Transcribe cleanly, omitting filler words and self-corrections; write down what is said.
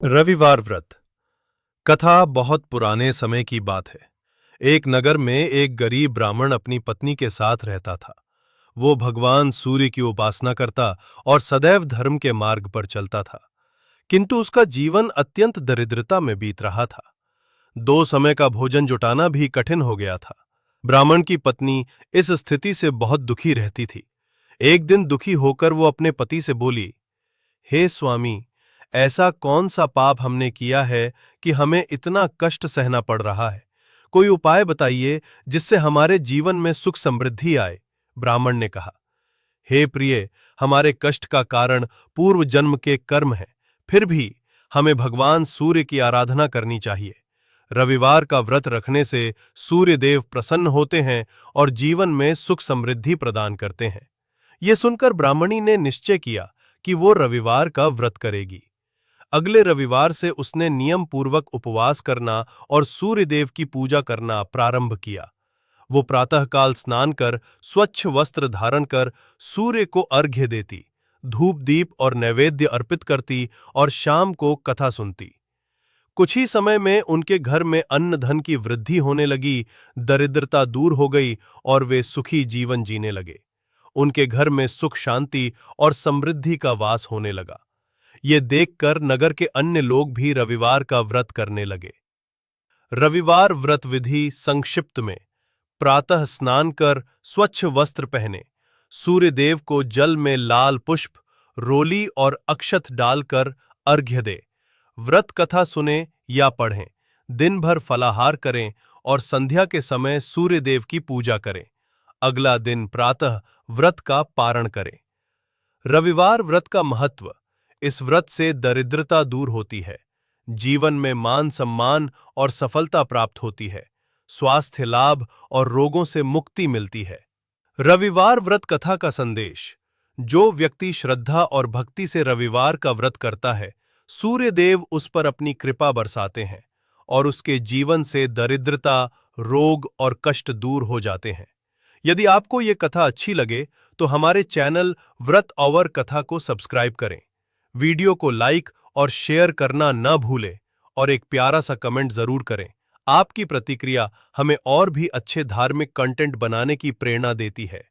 रविवार व्रत। कथा बहुत पुराने समय की बात है। एक नगर में एक गरीब ब्राह्मण अपनी पत्नी के साथ रहता था। वो भगवान सूर्य की उपासना करता और सदैव धर्म के मार्ग पर चलता था, किंतु उसका जीवन अत्यंत दरिद्रता में बीत रहा था। 2 समय का भोजन जुटाना भी कठिन हो गया था। ब्राह्मण की पत्नी इस स्थिति से बहुत दुखी रहती थी। एक दिन दुखी होकर वो अपने पति से बोली, हे स्वामी, ऐसा कौन सा पाप हमने किया है कि हमें इतना कष्ट सहना पड़ रहा है? कोई उपाय बताइए जिससे हमारे जीवन में सुख समृद्धि आए। ब्राह्मण ने कहा, हे प्रिय, हमारे कष्ट का कारण पूर्व जन्म के कर्म है। फिर भी हमें भगवान सूर्य की आराधना करनी चाहिए। रविवार का व्रत रखने से सूर्य देव प्रसन्न होते हैं और जीवन में सुख समृद्धि प्रदान करते हैं। ये सुनकर ब्राह्मणी ने निश्चय किया कि वो रविवार का व्रत करेगी। अगले रविवार से उसने नियम पूर्वक उपवास करना और सूर्य देव की पूजा करना प्रारंभ किया। वो प्रातःकाल स्नान कर स्वच्छ वस्त्र धारण कर सूर्य को अर्घ्य देती, धूप दीप और नैवेद्य अर्पित करती और शाम को कथा सुनती। कुछ ही समय में उनके घर में अन्न धन की वृद्धि होने लगी, दरिद्रता दूर हो गई और वे सुखी जीवन जीने लगे। उनके घर में सुख शांति और समृद्धि का वास होने लगा। ये देखकर नगर के अन्य लोग भी रविवार का व्रत करने लगे। रविवार व्रत विधि संक्षिप्त में: प्रातः स्नान कर स्वच्छ वस्त्र पहने, सूर्य देव को जल में लाल पुष्प, रोली और अक्षत डालकर अर्घ्य दे, व्रत कथा सुने या पढ़ें, दिन भर फलाहार करें और संध्या के समय सूर्य देव की पूजा करें। अगला दिन प्रातः व्रत का पारण करें। रविवार व्रत का महत्व: इस व्रत से दरिद्रता दूर होती है, जीवन में मान सम्मान और सफलता प्राप्त होती है, स्वास्थ्य लाभ और रोगों से मुक्ति मिलती है। रविवार व्रत कथा का संदेश: जो व्यक्ति श्रद्धा और भक्ति से रविवार का व्रत करता है, सूर्य देव उस पर अपनी कृपा बरसाते हैं और उसके जीवन से दरिद्रता, रोग और कष्ट दूर हो जाते हैं। यदि आपको ये कथा अच्छी लगे तो हमारे चैनल व्रत और कथा को सब्सक्राइब करें, वीडियो को लाइक और शेयर करना न भूलें और एक प्यारा सा कमेंट जरूर करें। आपकी प्रतिक्रिया हमें और भी अच्छे धार्मिक कंटेंट बनाने की प्रेरणा देती है।